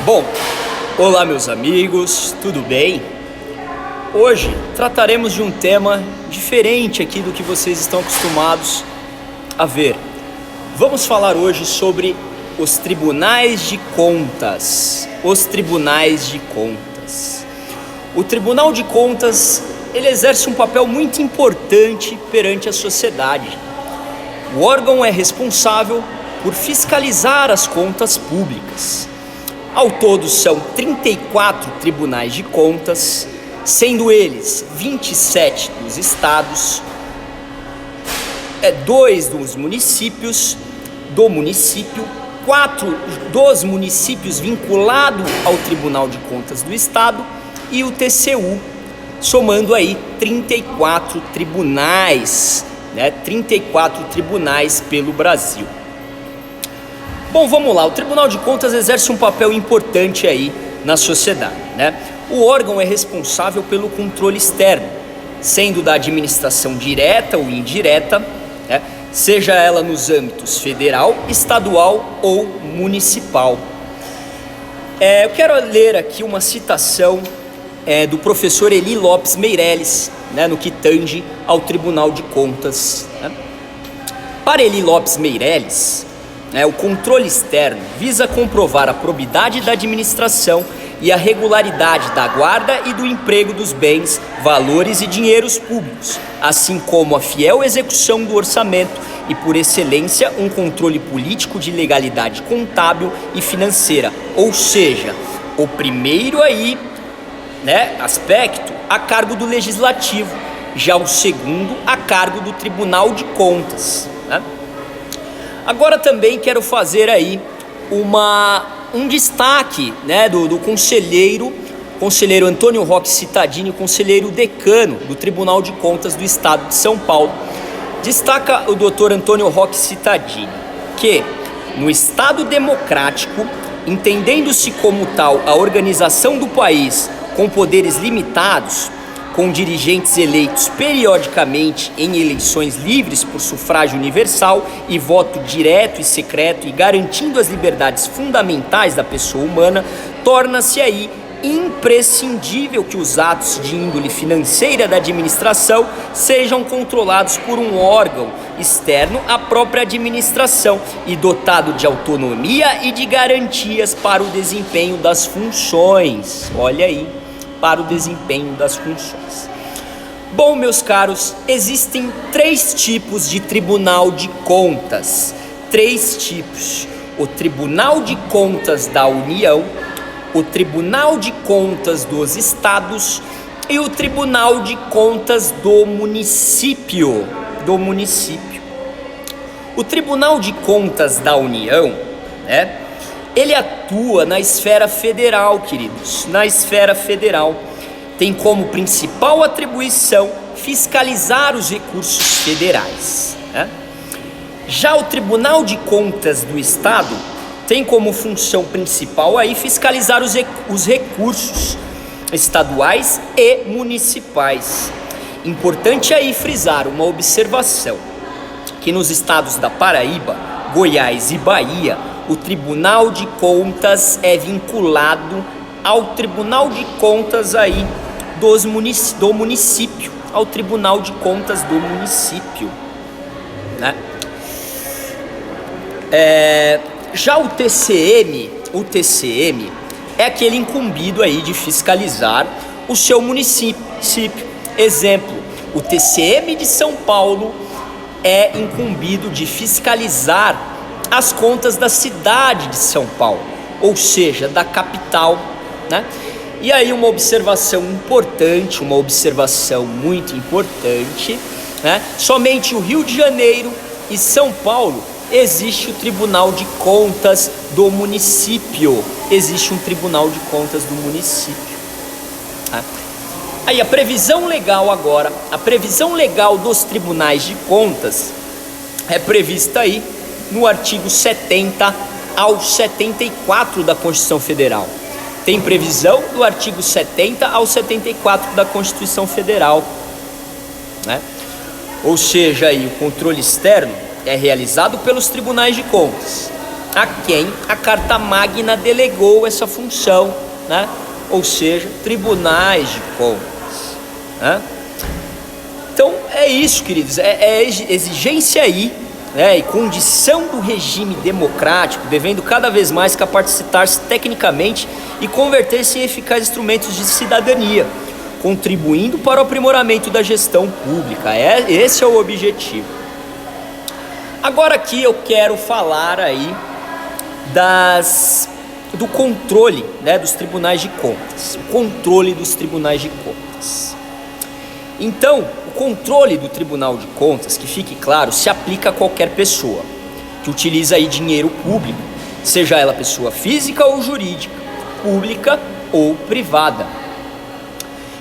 Bom, olá meus amigos, tudo bem? Hoje trataremos de um tema diferente aqui do que vocês estão acostumados a ver. Vamos falar hoje sobre os tribunais de contas. Os tribunais de contas. O Tribunal de Contas, ele exerce um papel muito importante perante a sociedade. O órgão é responsável por fiscalizar as contas públicas. Ao todo são 34 tribunais de contas, sendo eles 27 dos estados, 2 dos municípios, 4 dos municípios vinculados ao Tribunal de Contas do Estado e o TCU, somando aí 34 tribunais, 34 tribunais pelo Brasil. Bom, vamos lá, o Tribunal de Contas exerce um papel importante aí na sociedade, O órgão é responsável pelo controle externo, sendo da administração direta ou indireta, seja ela nos âmbitos federal, estadual ou municipal. Eu quero ler aqui uma citação do professor Eli Lopes Meireles, no que tange ao Tribunal de Contas. Para Eli Lopes Meireles, o controle externo visa comprovar a probidade da administração e a regularidade da guarda e do emprego dos bens, valores e dinheiros públicos, assim como a fiel execução do orçamento e, por excelência, um controle político de legalidade contábil e financeira, ou seja, o primeiro aí, aspecto a cargo do Legislativo, já o segundo a cargo do Tribunal de Contas. Agora também quero fazer aí um destaque do conselheiro Antônio Roque Cittadini, conselheiro decano do Tribunal de Contas do Estado de São Paulo. Destaca o doutor Antônio Roque Cittadini que, no Estado democrático, entendendo-se como tal a organização do país com poderes limitados, com dirigentes eleitos periodicamente em eleições livres por sufrágio universal e voto direto e secreto e garantindo as liberdades fundamentais da pessoa humana, torna-se aí imprescindível que os atos de índole financeira da administração sejam controlados por um órgão externo à própria administração e dotado de autonomia e de garantias para o desempenho das funções. Olha aí, para o desempenho das funções. Bom, meus caros, existem 3 tipos de Tribunal de Contas. 3 tipos. O Tribunal de Contas da União, o Tribunal de Contas dos Estados e o Tribunal de Contas do município. O Tribunal de Contas da União, ele atua na esfera federal, queridos, na esfera federal. Tem como principal atribuição fiscalizar os recursos federais. Já o Tribunal de Contas do Estado tem como função principal aí fiscalizar os recursos estaduais e municipais. Importante aí frisar uma observação, que nos estados da Paraíba, Goiás e Bahia, o Tribunal de Contas é vinculado ao Tribunal de Contas aí do município, ao Tribunal de Contas do município, Já o TCM é aquele incumbido aí de fiscalizar o seu município. Exemplo, o TCM de São Paulo é incumbido de fiscalizar as contas da cidade de São Paulo, ou seja, da capital, E aí uma observação muito importante, Somente o Rio de Janeiro e São Paulo existe o Tribunal de Contas do município. Existe um Tribunal de Contas do município. Aí a previsão legal agora, a previsão legal dos tribunais de contas é prevista aí no artigo 70 ao 74 da Constituição Federal. Tem previsão do artigo 70 ao 74 da Constituição Federal, Ou seja, aí, o controle externo é realizado pelos tribunais de contas. a quem a Carta Magna delegou essa função, né? Ou seja, tribunais de contas, né? Então é isso, queridos, é exigência aí, né, e condição do regime democrático, devendo cada vez mais capacitar-se tecnicamente e converter-se em eficazes instrumentos de cidadania, contribuindo para o aprimoramento da gestão pública. Esse é o objetivo. Agora aqui eu quero falar aí do controle, né, dos tribunais de contas. O controle dos tribunais de contas. Então, o controle do Tribunal de Contas, que fique claro, se aplica a qualquer pessoa que utiliza aí dinheiro público, seja ela pessoa física ou jurídica, pública ou privada.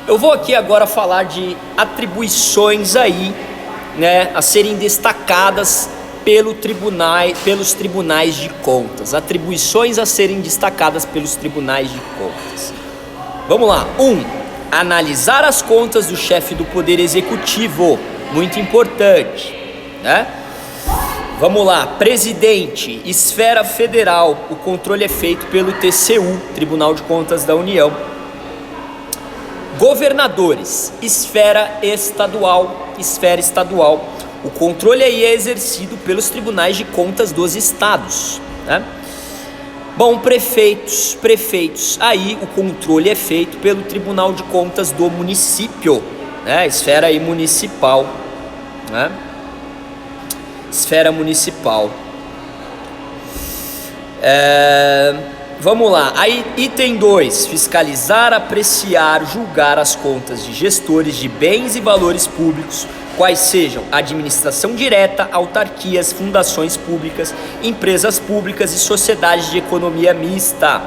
Eu vou aqui agora falar de atribuições aí, né, a serem destacadas pelos tribunais de contas. Atribuições a serem destacadas pelos tribunais de contas. Vamos lá. 1. Analisar as contas do chefe do Poder Executivo, muito importante, né? Vamos lá, presidente, esfera federal, o controle é feito pelo TCU, Tribunal de Contas da União. Governadores, esfera estadual, o controle aí é exercido pelos tribunais de contas dos estados, né? Bom, prefeitos, aí o controle é feito pelo Tribunal de Contas do município, né? Esfera aí municipal, né? Esfera municipal. Vamos lá, aí item 2, fiscalizar, apreciar, julgar as contas de gestores de bens e valores públicos, quais sejam administração direta, autarquias, fundações públicas, empresas públicas e sociedades de economia mista.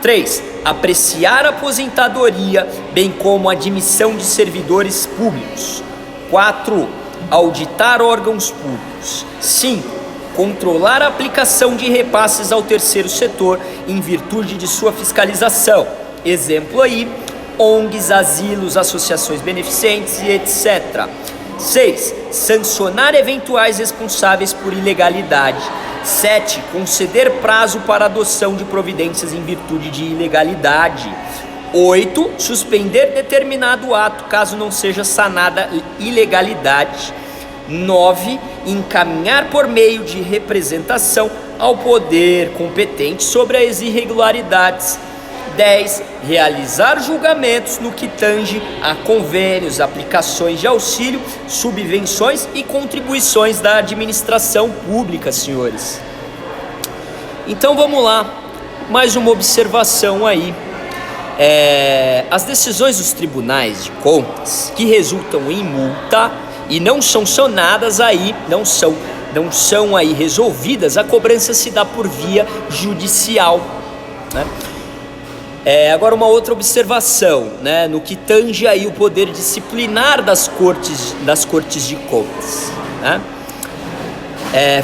3. Apreciar a aposentadoria, bem como a admissão de servidores públicos. 4. Auditar órgãos públicos. 5. Controlar a aplicação de repasses ao terceiro setor em virtude de sua fiscalização. Exemplo aí, ONGs, asilos, associações beneficentes e etc. 6. Sancionar eventuais responsáveis por ilegalidade. 7. Conceder prazo para adoção de providências em virtude de ilegalidade. 8. Suspender determinado ato caso não seja sanada ilegalidade. 9. Encaminhar por meio de representação ao poder competente sobre as irregularidades. 10. Realizar julgamentos no que tange a convênios, aplicações de auxílio, subvenções e contribuições da administração pública, senhores. Então vamos lá, mais uma observação aí. As decisões dos tribunais de contas que resultam em multa e não são sancionadas aí, não são aí resolvidas, a cobrança se dá por via judicial, né? Agora uma outra observação, né, no que tange aí o poder disciplinar das cortes de contas, né?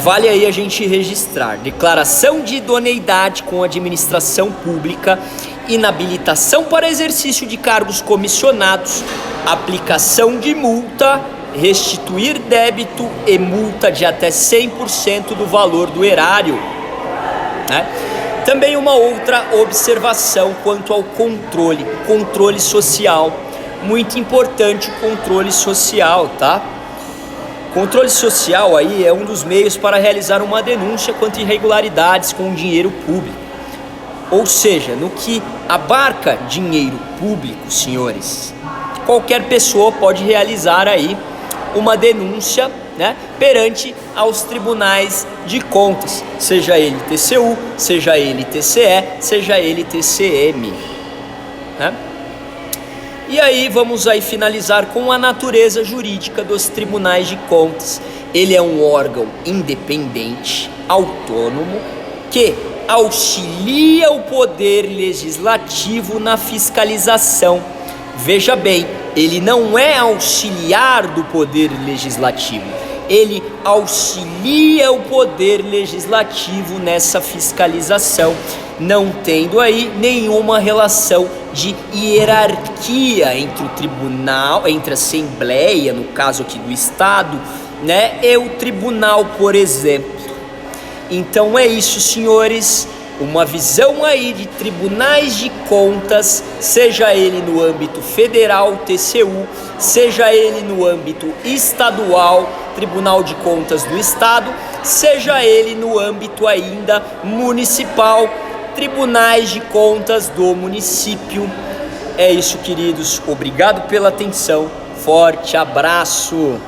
Vale aí a gente registrar declaração de idoneidade com administração pública, inabilitação para exercício de cargos comissionados, aplicação de multa, restituir débito e multa de até 100% do valor do erário, né? Também uma outra observação quanto ao controle social, muito importante o controle social, tá? Controle social aí é um dos meios para realizar uma denúncia quanto a irregularidades com o dinheiro público. Ou seja, no que abarca dinheiro público, senhores, qualquer pessoa pode realizar aí uma denúncia, né, perante aos tribunais de contas, seja ele TCU, seja ele TCE, seja ele TCM, né? E aí vamos aí finalizar com a natureza jurídica dos tribunais de contas. Ele é um órgão independente, autônomo, que auxilia o poder legislativo na fiscalização. Veja bem, ele não é auxiliar do poder legislativo, ele auxilia o poder legislativo nessa fiscalização, não tendo aí nenhuma relação de hierarquia entre o tribunal, entre a Assembleia, no caso aqui do Estado, né, e o tribunal, por exemplo. Então é isso, senhores, uma visão aí de tribunais de contas, seja ele no âmbito federal, TCU, seja ele no âmbito estadual, Tribunal de Contas do Estado, seja ele no âmbito ainda municipal, Tribunais de Contas do município. É isso, queridos, obrigado pela atenção, forte abraço!